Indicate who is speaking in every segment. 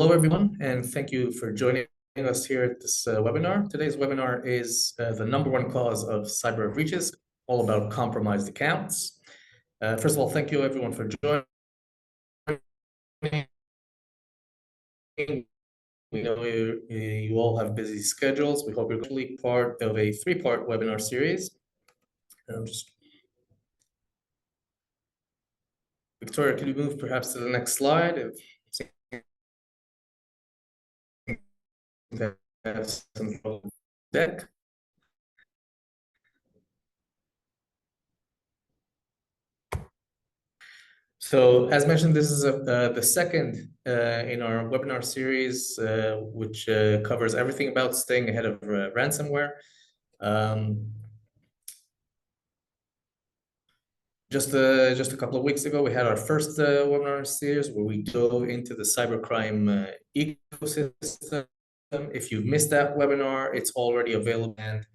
Speaker 1: Hello, everyone, and thank you for joining us here at this webinar. Today's webinar is the #1 cause of cyber breaches, all about compromised accounts. First of all, thank you, everyone, for joining. We know you all have busy schedules. We hope you're actually part of a 3-part webinar series. Victoria, can you move perhaps to the next slide? Deck. So, as mentioned, this is the second in our webinar series, which covers everything about staying ahead of ransomware. Just a couple of weeks ago, we had our first webinar series where we dove into the cybercrime ecosystem. If you've missed that webinar, it's already available and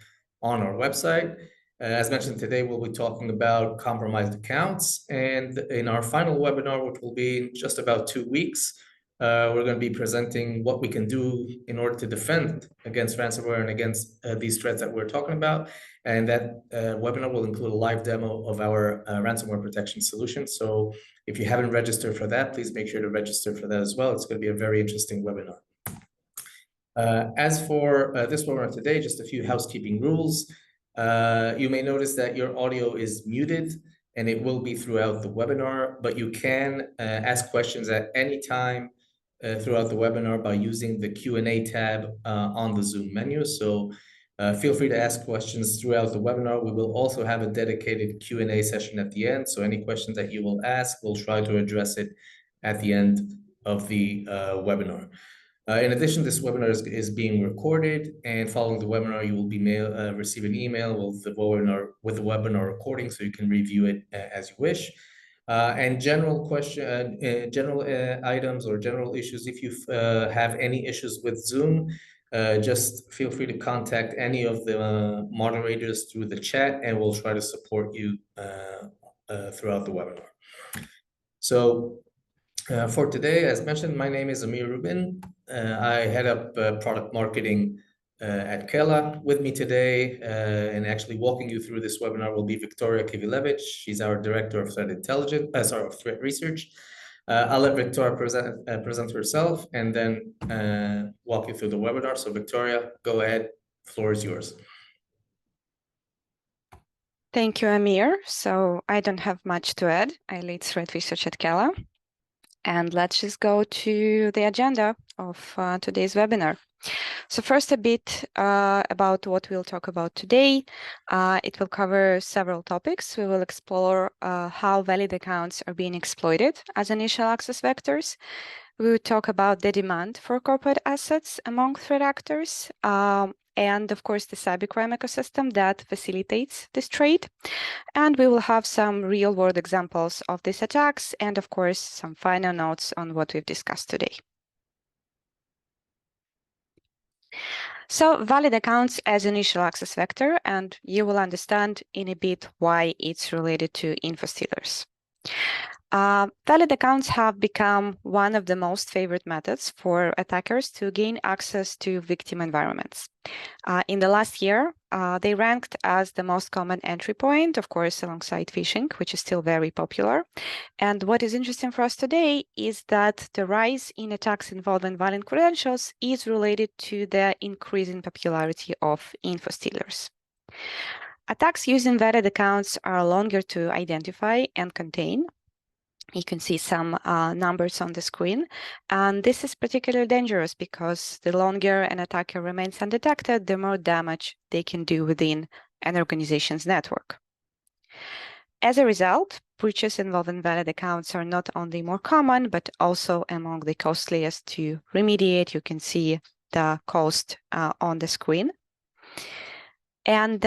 Speaker 1: on our website. As mentioned, today we'll be talking about compromised accounts. And in our final webinar, which will be in just about 2 weeks, we're going to be presenting what we can do in order to defend against ransomware and against these threats that we're talking about. And that webinar will include a live demo of our ransomware protection solution. So if you haven't registered for that, please make sure to register for that as well. It's going to be a very interesting webinar. As for this webinar today, just a few housekeeping rules. You may notice that your audio is muted, and it will be throughout the webinar, but you can ask questions at any time throughout the webinar by using the Q&A tab on the Zoom menu. So feel free to ask questions throughout the webinar. We will also have a dedicated Q&A session at the end. So any questions that you will ask, we'll try to address it at the end of the webinar. In addition, this webinar is being recorded, and following the webinar, you will be receive an email with the webinar recording, so you can review it as you wish. And general items or general issues, if you have any issues with Zoom, just feel free to contact any of the moderators through the chat, and we'll try to support you throughout the webinar. So for today, as mentioned, my name is Amir Rubin. I head up product marketing at KELA. With me today and actually walking you through this webinar will be Victoria Kivilevich. She's our Director of Threat Research. I'll let Victoria present herself and then walk you through the webinar. So Victoria, go ahead. The floor is yours.
Speaker 2: Thank you, Amir. So I don't have much to add. I lead threat research at KELA. And let's just go to the agenda of today's webinar. So first, a bit about what we'll talk about today. It will cover several topics. We will explore how valid accounts are being exploited as initial access vectors. We will talk about the demand for corporate assets among threat actors, and of course, the cybercrime ecosystem that facilitates this trade. And we will have some real-world examples of these attacks, and of course, some final notes on what we've discussed today. So valid accounts as initial access vector, and you will understand in a bit why it's related to infostealers. Valid accounts have become one of the most favorite methods for attackers to gain access to victim environments. In the last year, they ranked as the most common entry point, of course, alongside phishing, which is still very popular. And what is interesting for us today is that the rise in attacks involving valid credentials is related to the increasing popularity of infostealers. Attacks using valid accounts are longer to identify and contain. You can see some numbers on the screen, and this is particularly dangerous because the longer an attacker remains undetected, the more damage they can do within an organization's network. As a result, breaches involving valid accounts are not only more common, but also among the costliest to remediate. You can see the cost on the screen. And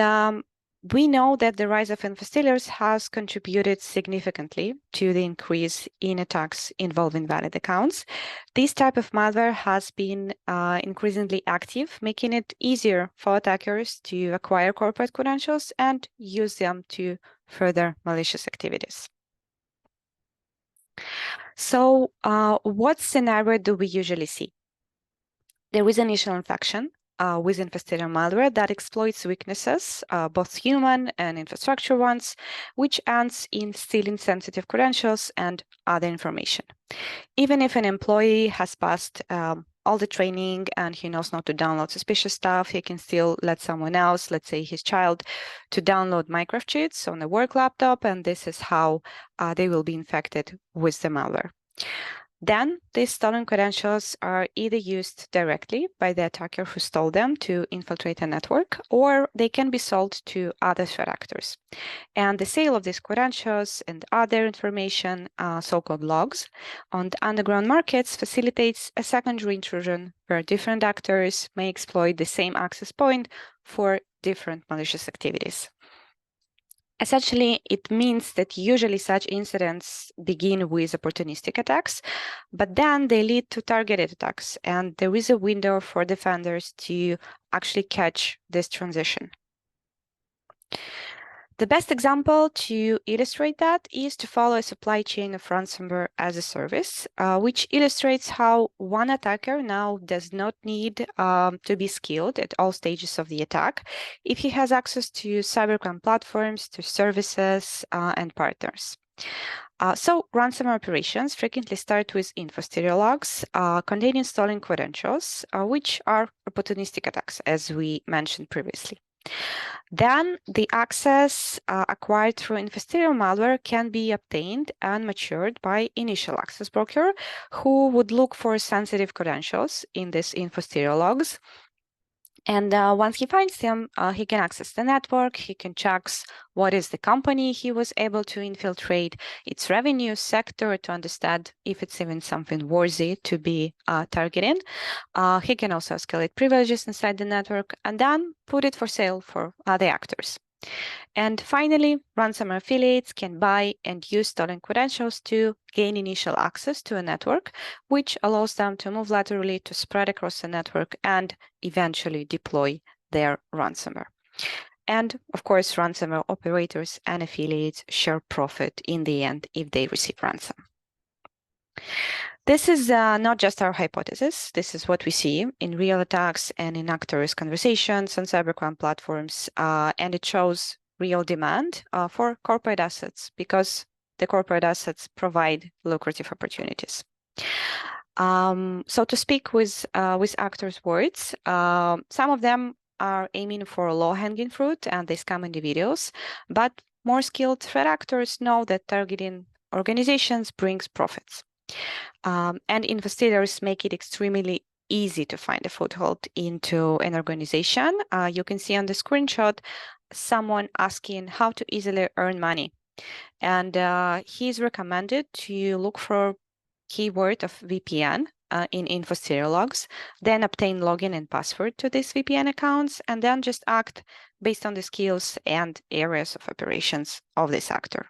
Speaker 2: we know that the rise of infostealers has contributed significantly to the increase in attacks involving valid accounts. This type of malware has been increasingly active, making it easier for attackers to acquire corporate credentials and use them to further malicious activities. So what scenario do we usually see? There is initial infection with infostealer malware that exploits weaknesses, both human and infrastructure ones, which ends in stealing sensitive credentials and other information. Even if an employee has passed all the training and he knows not to download suspicious stuff, he can still let someone else, let's say his child, to download Minecraft cheats on a work laptop, and this is how they will be infected with the malware. Then these stolen credentials are either used directly by the attacker who stole them to infiltrate a network, or they can be sold to other threat actors. And the sale of these credentials and other information, so-called logs, on the underground markets facilitates a secondary intrusion where different actors may exploit the same access point for different malicious activities. Essentially, it means that usually such incidents begin with opportunistic attacks, but then they lead to targeted attacks, and there is a window for defenders to actually catch this transition. The best example to illustrate that is to follow a supply chain of ransomware as a service, which illustrates how one attacker now does not need to be skilled at all stages of the attack if he has access to cybercrime platforms, to services, and partners. So ransomware operations frequently start with infostealer logs containing stolen credentials, which are opportunistic attacks, as we mentioned previously. Then the access acquired through infostealer malware can be obtained and matured by initial access broker who would look for sensitive credentials in these infostealer logs. And once he finds them, he can access the network, he can check what is the company he was able to infiltrate, its revenue sector to understand if it's even something worthy to be targeting. He can also escalate privileges inside the network and then put it for sale for other actors. And finally, ransomware affiliates can buy and use stolen credentials to gain initial access to a network, which allows them to move laterally to spread across the network and eventually deploy their ransomware. And of course, ransomware operators and affiliates share profit in the end if they receive ransom. This is not just our hypothesis. This is what we see in real attacks and in actors' conversations on cybercrime platforms, and it shows real demand for corporate assets because the corporate assets provide lucrative opportunities. So to speak with actors' words, some of them are aiming for low-hanging fruit and they scam individuals, but more skilled threat actors know that targeting organizations brings profits. And infostealers make it extremely easy to find a foothold into an organization. You can see on the screenshot someone asking how to easily earn money. And he's recommended to look for keyword of VPN in infostealer logs, then obtain login and password to these VPN accounts, and then just act based on the skills and areas of operations of this actor.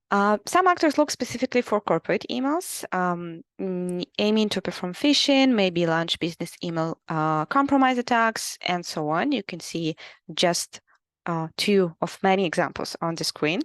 Speaker 2: Some actors look specifically for corporate emails, aiming to perform phishing, maybe launch business email compromise attacks, and so on. You can see just two of many examples on the screen.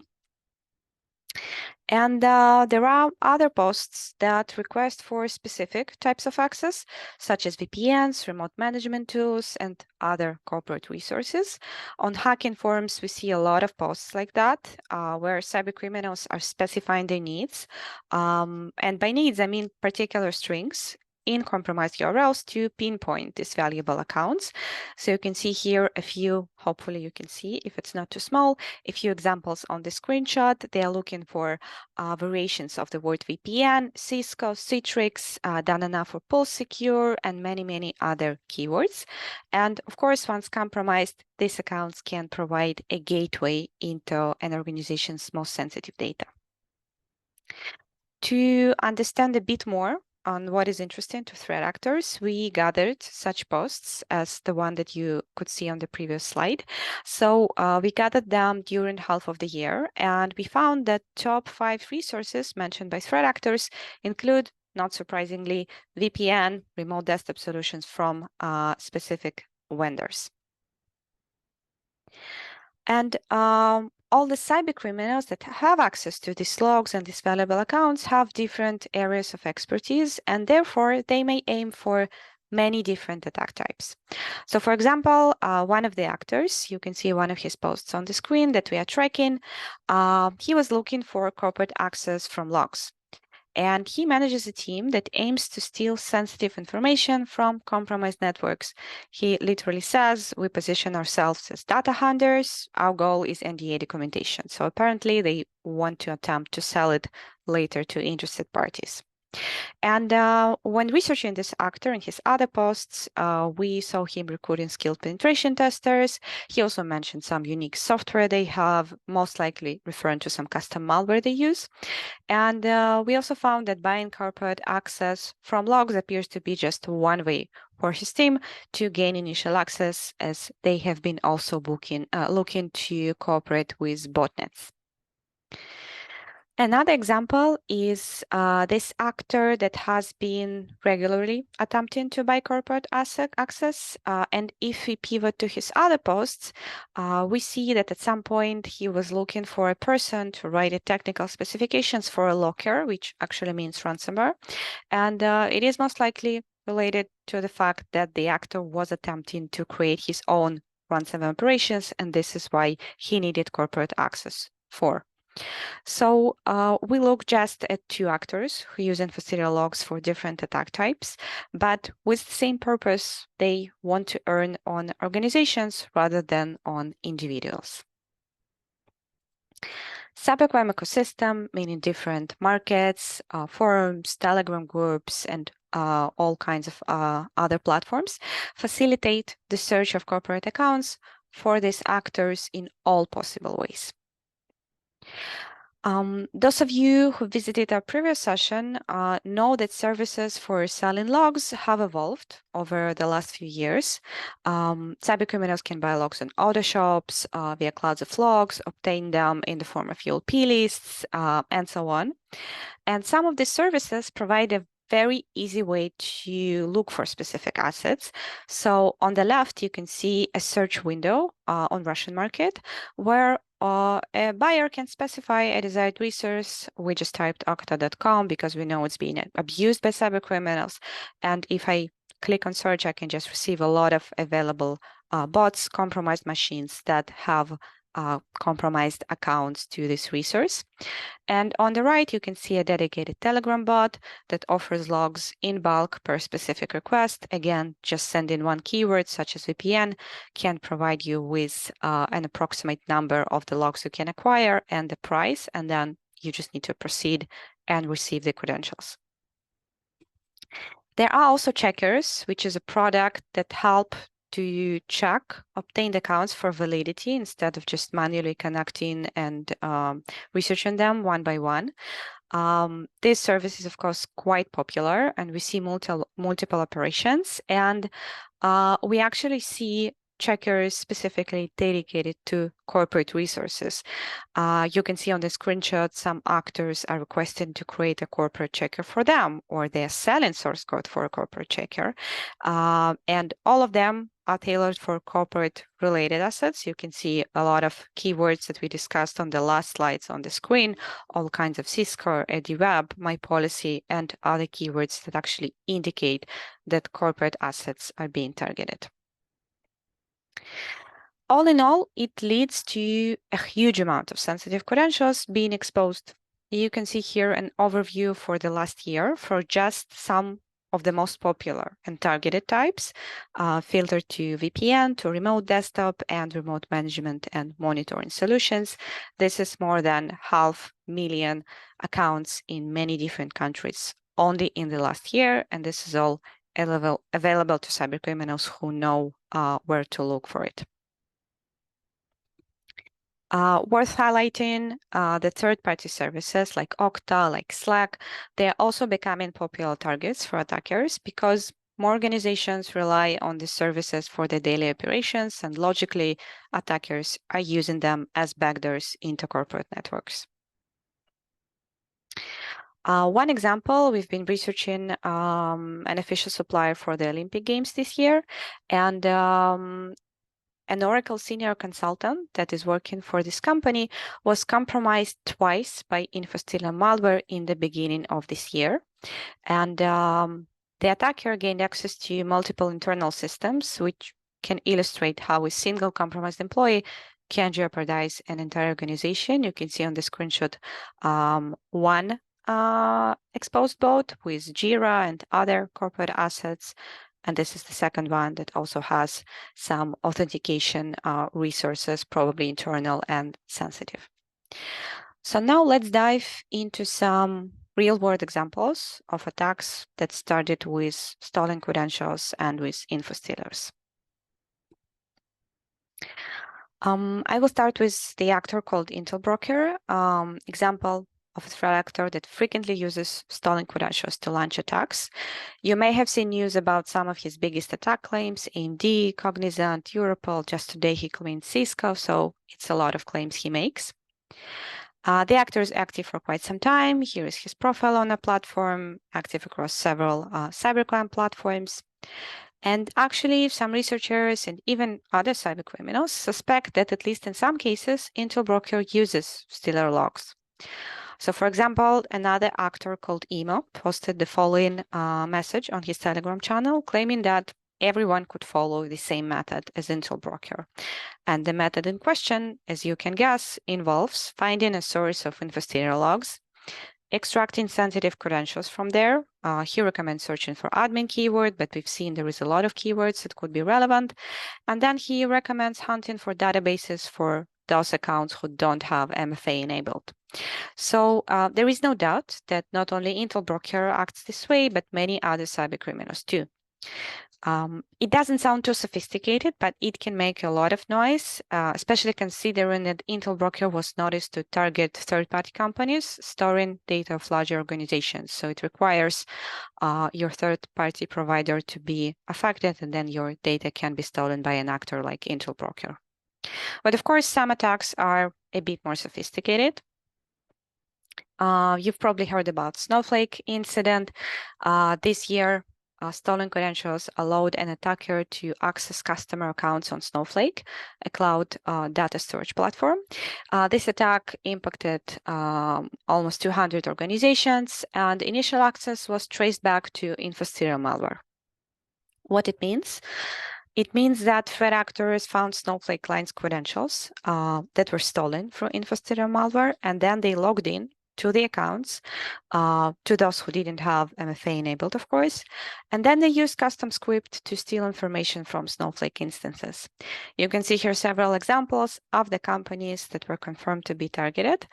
Speaker 2: And there are other posts that request for specific types of access, such as VPNs, remote management tools, and other corporate resources. On hacking forums, we see a lot of posts like that, where cybercriminals are specifying their needs. And by needs, I mean particular strings in compromised URLs to pinpoint these valuable accounts. So you can see here a few, hopefully you can see if it's not too small, a few examples on the screenshot. They are looking for variations of the word VPN, Cisco, Citrix, Danana for Pulse Secure, and many, many other keywords. And of course, once compromised, these accounts can provide a gateway into an organization's most sensitive data. To understand a bit more on what is interesting to threat actors, we gathered such posts as the one that you could see on the previous slide. So we gathered them during half of the year, and we found that top 5 resources mentioned by threat actors include, not surprisingly, VPN, remote desktop solutions from specific vendors. And all the cyber criminals that have access to these logs and these valuable accounts have different areas of expertise, and therefore they may aim for many different attack types. So for example, one of the actors, you can see one of his posts on the screen that we are tracking, he was looking for corporate access from logs. And he manages a team that aims to steal sensitive information from compromised networks. He literally says, we position ourselves as data hunters. Our goal is NDA documentation. So apparently they want to attempt to sell it later to interested parties. And when researching this actor in his other posts, we saw him recruiting skilled penetration testers. He also mentioned some unique software they have, most likely referring to some custom malware they use. And we also found that buying corporate access from logs appears to be just one way for his team to gain initial access, as they have been also looking to cooperate with botnets. Another example is this actor that has been regularly attempting to buy corporate asset access. And if we pivot to his other posts, we see that at some point he was looking for a person to write the technical specifications for a locker, which actually means ransomware. And it is most likely related to the fact that the actor was attempting to create his own ransomware operations, and this is why he needed corporate access for. So we look just at two actors who use infostealer logs for different attack types, but with the same purpose. They want to earn on organizations rather than on individuals. Cybercrime ecosystem, meaning different markets, forums, Telegram groups, and all kinds of other platforms, facilitate the search of corporate accounts for these actors in all possible ways. Those of you who visited our previous session know that services for selling logs have evolved over the last few years. Cybercriminals can buy logs on auto shops via clouds of logs, obtain them in the form of ULP lists, and so on. And some of these services provide a very easy way to look for specific assets. So on the left, you can see a search window on Russian market where a buyer can specify a desired resource. We just typed okta.com because we know it's being abused by cyber criminals. And if I click on search, I can just receive a lot of available bots, compromised machines that have compromised accounts to this resource. And on the right, you can see a dedicated Telegram bot that offers logs in bulk per specific request. Again, just send in one keyword, such as VPN, can provide you with an approximate number of the logs you can acquire and the price, and then you just need to proceed and receive the credentials. There are also checkers, which is a product that help to check obtained accounts for validity instead of just manually connecting and researching them one by one. This service is, of course, quite popular, and we see multiple operations. And we actually see checkers specifically dedicated to corporate resources. You can see on the screenshot some actors are requesting to create a corporate checker for them, or they're selling source code for a corporate checker. And all of them are tailored for corporate related assets. You can see a lot of keywords that we discussed on the last slides on the screen, all kinds of Cisco, EddyWeb, My Policy, and other keywords that actually indicate that corporate assets are being targeted. All in all, it leads to a huge amount of sensitive credentials being exposed. You can see here an overview for the last year for just some of the most popular and targeted types, filtered to VPN, to remote desktop, and remote management and monitoring solutions. This is more than 500,000 accounts in many different countries only in the last year, and this is all available to cybercriminals who know where to look for it. Worth highlighting the third-party services like Okta, like Slack. They're also becoming popular targets for attackers because more organizations rely on these services for their daily operations, and logically, attackers are using them as backdoors into corporate networks. One example, we've been researching an official supplier for the Olympic Games this year, and an Oracle senior consultant that is working for this company was compromised twice by infostealer malware in the beginning of this year. And the attacker gained access to multiple internal systems, which can illustrate how a single compromised employee can jeopardize an entire organization. You can see on the screenshot one exposed bot with Jira and other corporate assets. And this is the second one that also has some authentication resources, probably internal and sensitive. So now let's dive into some real-world examples of attacks that started with stolen credentials and with infostealers. I will start with the actor called Intel Broker, example of a threat actor that frequently uses stolen credentials to launch attacks. You may have seen news about some of his biggest attack claims, AMD, Cognizant, Europol. Just today he claimed Cisco, so it's a lot of claims he makes. The actor is active for quite some time. Here is his profile on a platform, active across several cybercrime platforms. And actually, some researchers and even other cybercriminals suspect that, at least in some cases, Intel Broker uses stealer logs. So, for example, another actor called Emo posted the following message on his Telegram channel, claiming that everyone could follow the same method as Intel Broker. And the method in question, as you can guess, involves finding a source of infostealer logs, extracting sensitive credentials from there. He recommends searching for admin keyword, but we've seen there is a lot of keywords that could be relevant. And then he recommends hunting for databases for those accounts who don't have MFA enabled. So there is no doubt that not only Intel Broker acts this way, but many other cybercriminals too. It doesn't sound too sophisticated, but it can make a lot of noise, especially considering that Intel Broker was noticed to target third-party companies storing data of larger organizations. So it requires your third-party provider to be affected, and then your data can be stolen by an actor like Intel Broker. But of course, some attacks are a bit more sophisticated. You've probably heard about Snowflake incident. This year, stolen credentials allowed an attacker to access customer accounts on Snowflake, a cloud data storage platform. This attack impacted almost 200 organizations, and initial access was traced back to infostealer malware. What it means? It means that threat actors found Snowflake clients' credentials that were stolen through infostealer malware, and then they logged in to the accounts, to those who didn't have MFA enabled, of course, and then they used custom script to steal information from Snowflake instances. You can see here several examples of the companies that were confirmed to be targeted,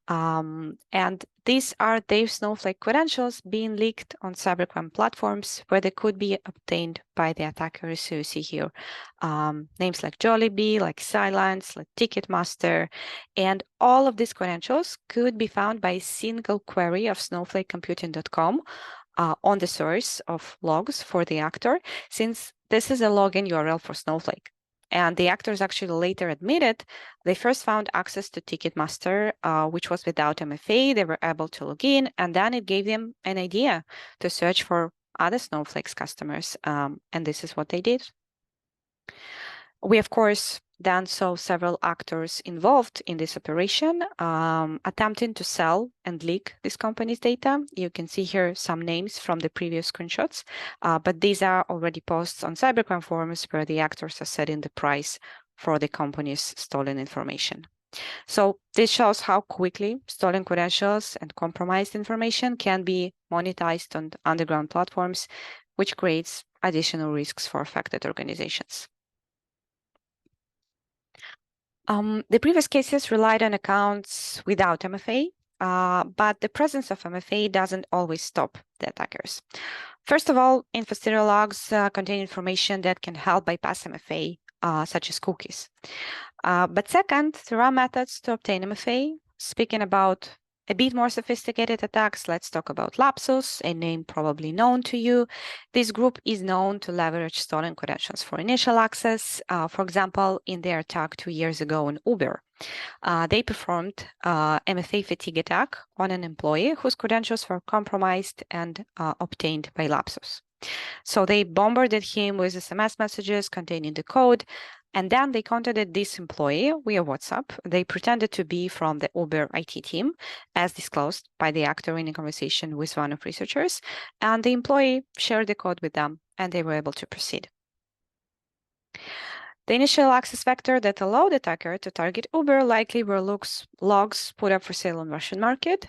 Speaker 2: and these are their Snowflake credentials being leaked on cybercrime platforms where they could be obtained by the attackers. So you see here names like Jollibee, like Silence, like Ticketmaster, and all of these credentials could be found by a single query of snowflakecomputing.com on the source of logs for the actor, since this is a login URL for Snowflake. And the actors actually later admitted they first found access to Ticketmaster, which was without MFA. They were able to log in, and then it gave them an idea to search for other Snowflake's customers. And this is what they did. We, of course, then saw several actors involved in this operation, attempting to sell and leak this company's data. You can see here some names from the previous screenshots, but these are already posts on cybercrime forums where the actors are setting the price for the company's stolen information. So this shows how quickly stolen credentials and compromised information can be monetized on underground platforms, which creates additional risks for affected organizations. The previous cases relied on accounts without MFA, but the presence of MFA doesn't always stop the attackers. First of all, infostealer logs contain information that can help bypass MFA, such as cookies. But second, there are methods to obtain MFA. Speaking about a bit more sophisticated attacks, let's talk about Lapsus, a name probably known to you. This group is known to leverage stolen credentials for initial access. For example, in their attack 2 years ago on Uber, they performed MFA fatigue attack on an employee whose credentials were compromised and obtained by Lapsus. So they bombarded him with SMS messages containing the code And then they contacted this employee via WhatsApp. They pretended to be from the Uber IT team, as disclosed by the actor in a conversation with one of researchers. And the employee shared the code with them, and they were able to proceed. The initial access vector that allowed the attacker to target Uber likely were logs put up for sale on Russian market.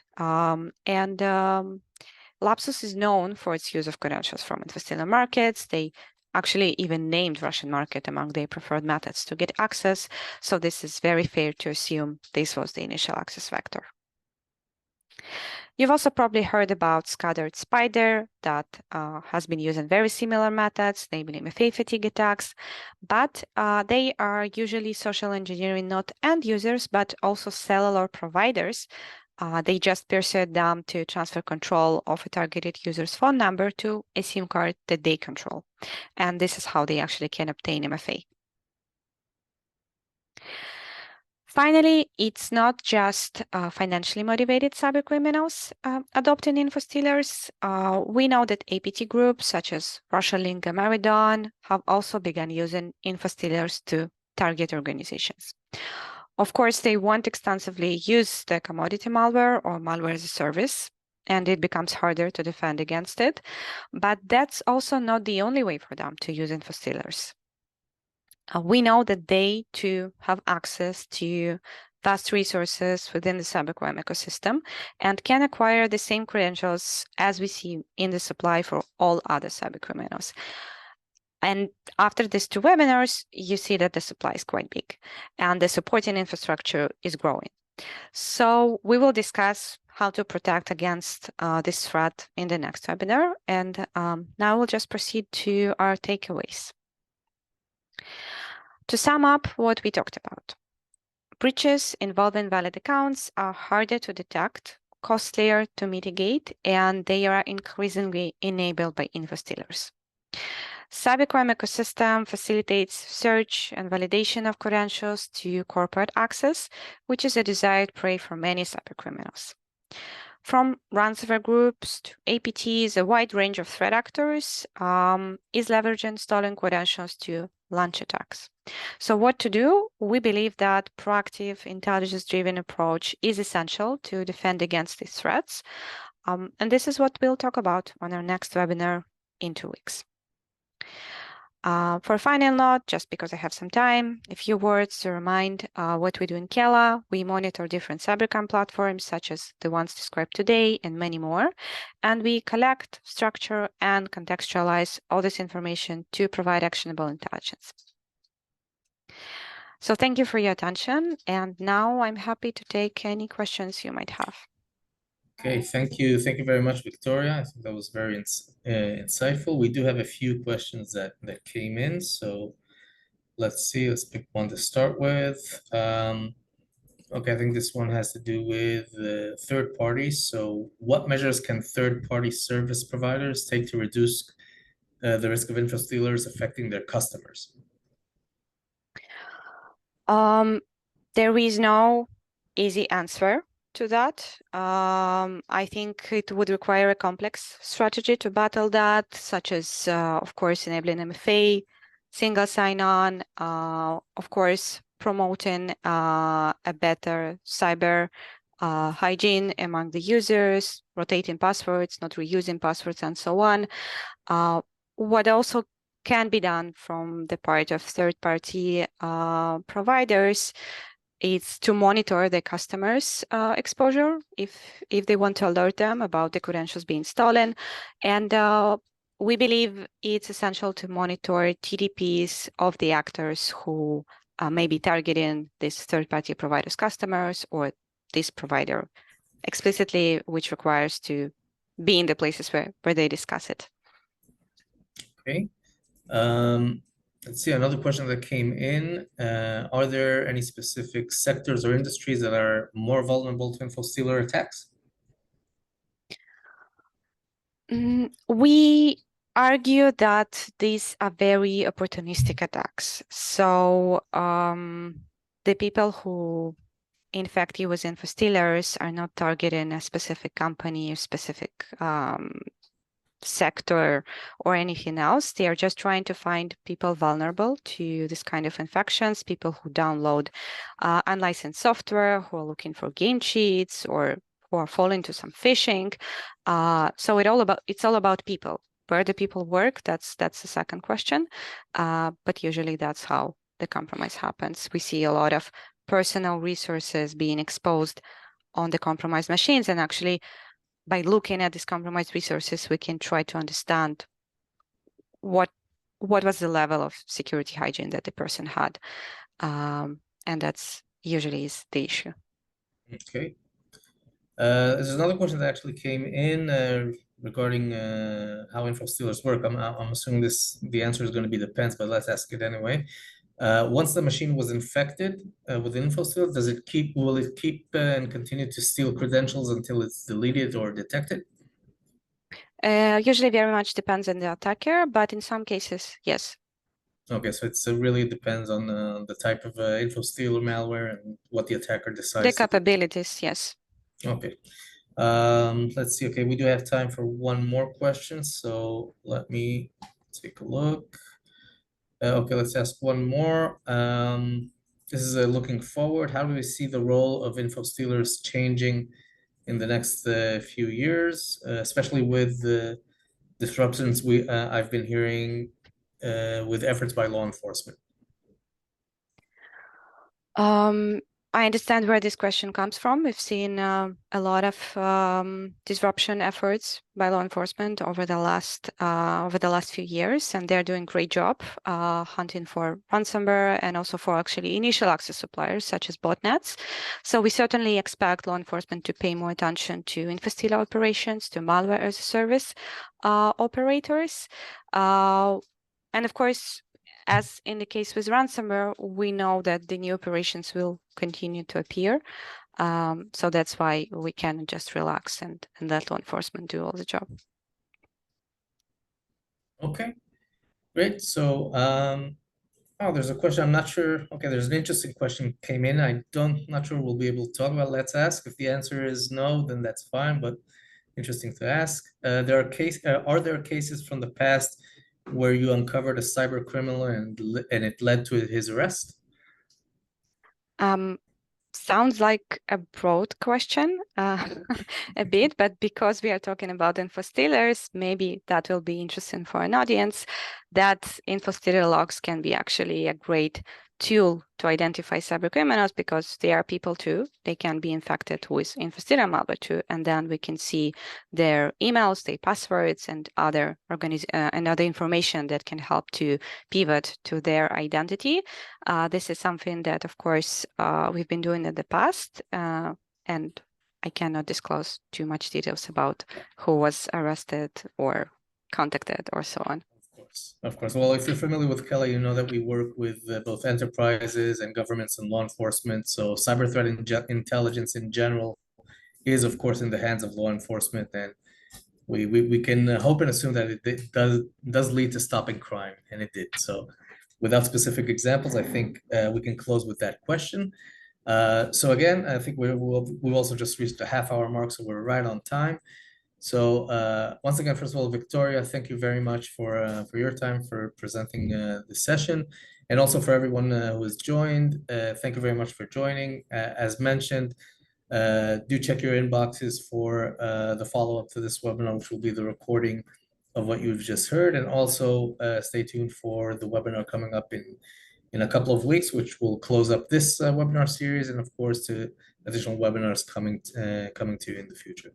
Speaker 2: Lapsus is known for its use of credentials from infostealer markets. They actually even named Russian market among their preferred methods to get access. So this is very fair to assume this was the initial access vector. You've also probably heard about scattered spider that has been used in very similar methods, namely MFA fatigue attacks, but they are usually social engineering not end users, but also cellular providers. They just persuade them to transfer control of a targeted user's phone number to a SIM card that they control. And this is how they actually can obtain MFA. Finally, it's not just financially motivated cybercriminals adopting infostealers. We know that APT groups such as Russia Link and Maridon have also begun using infostealers to target organizations. Of course, they won't extensively use the commodity malware or malware as a service, and it becomes harder to defend against it. But that's also not the only way for them to use infostealers. We know that they too have access to vast resources within the cybercrime ecosystem and can acquire the same credentials as we see in the supply for all other cybercriminals. And after these two webinars, you see that the supply is quite big and the supporting infrastructure is growing. So we will discuss how to protect against this threat in the next webinar. And now we'll just proceed to our takeaways. To sum up what we talked about, breaches involving valid accounts are harder to detect, costlier to mitigate, and they are increasingly enabled by infostealers. Cybercrime ecosystem facilitates search and validation of credentials to corporate access, which is a desired prey for many cybercriminals. From ransomware groups to APTs, a wide range of threat actors is leveraging stolen credentials to launch attacks. So what to do? We believe that proactive, intelligence-driven approach is essential to defend against these threats. And this is what we'll talk about on our next webinar in 2 weeks. For a final note, just because I have some time, a few words to remind what we do in KELA. We monitor different cybercrime platforms, such as the ones described today and many more. And we collect, structure, and contextualize all this information to provide actionable intelligence. So thank you for your attention. And now I'm happy to take any questions you might have.
Speaker 1: Okay, thank you. Thank you very much, Victoria. I think that was very insightful. We do have a few questions that came in. So let's see, let's pick one to start with. Okay, I think this one has to do with third parties. So what measures can third-party service providers take to reduce the risk of infostealers affecting their customers?
Speaker 2: There is no easy answer to that. I think it would require a complex strategy to battle that, such as, of course, enabling MFA, single sign-on, of course, promoting a better cyber hygiene among the users, rotating passwords, not reusing passwords, and so on. What also can be done from the part of third-party providers is to monitor the customers' exposure if they want to alert them about the credentials being stolen. And we believe it's essential to monitor TDPs of the actors who may be targeting this third-party provider's customers or this provider explicitly, which requires to be in the places where they discuss it.
Speaker 1: Okay. Let's see, another question that came in. Are there any specific sectors or industries that are more vulnerable to infostealer attacks?
Speaker 2: We argue that these are very opportunistic attacks. So the people who in fact use infostealers are not targeting a specific company or specific sector or anything else. They are just trying to find people vulnerable to this kind of infections, people who download unlicensed software, who are looking for game cheats, or who are falling to some phishing. So it's all about people. Where do people work? That's the second question. But usually that's how the compromise happens. We see a lot of personal resources being exposed on the compromised machines, and actually by looking at these compromised resources, we can try to understand what was the level of security hygiene that the person had. And that's usually is the issue.
Speaker 1: Okay. There's another question that actually came in regarding how infostealers work. I'm assuming the answer is going to be depends, but let's ask it anyway. Once the machine was infected with infosteal, will it keep and continue to steal credentials until it's deleted or detected?
Speaker 2: Usually very much depends on the attacker, but in some cases, yes.
Speaker 1: Okay, so it really depends on the type of infostealer malware and what the attacker decides
Speaker 2: The
Speaker 1: to do.
Speaker 2: capabilities, yes.
Speaker 1: Okay. Let's see. Okay, we do have time for one more question, so let me take a look. Okay, let's ask one more. This is looking forward. How do we see the role of infostealers changing in the next few years, especially with the disruptions I've been hearing with efforts by law enforcement?
Speaker 2: I understand where this question comes from. We've seen a lot of disruption efforts by law enforcement over the last few years, and they're doing a great job hunting for ransomware and also for actually initial access suppliers such as botnets. So we certainly expect law enforcement to pay more attention to infostealer operations, to malware as a service operators, and of course, as in the case with ransomware, we know that the new operations will continue to appear. So that's why we can just relax and let law enforcement do all the job.
Speaker 1: Okay, great. So, there's a question. I'm not sure. Okay, there's an interesting question came in. Not sure we'll be able to talk about. Let's ask. If the answer is no, then that's fine, but interesting to ask. Are there cases from the past where you uncovered a cyber criminal and it led to his arrest?
Speaker 2: Sounds like a broad question, a bit, but because we are talking about infostealers, maybe that will be interesting for an audience, that infostealer logs can be actually a great tool to identify cyber criminals, because they are people too. They can be infected with infostealer malware too, and then we can see their emails, their passwords, and other information that can help to pivot to their identity. This is something that, of course, we've been doing in the past, and I cannot disclose too much details about who was arrested or contacted or so on.
Speaker 1: Of course. Well, if you're familiar with KELA, you know that we work with both enterprises and governments and law enforcement. So cyber threat intelligence in general is, of course, in the hands of law enforcement, and we can hope and assume that it does lead to stopping crime, and it did. So, without specific examples, I think we can close with that question. So again, I think we've also just reached the half-hour mark, so we're right on time. So once again, first of all, Victoria, thank you very much for your time, for presenting this session, and also for everyone who has joined. Thank you very much for joining. As mentioned, do check your inboxes for the follow-up to this webinar, which will be the recording of what you've just heard, and also stay tuned for the webinar coming up in a couple of weeks, which will close up this webinar series, and of course to additional webinars coming to you in the future.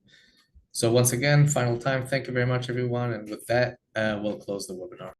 Speaker 1: So once again, final time, thank you very much, everyone. And with that, we'll close the webinar.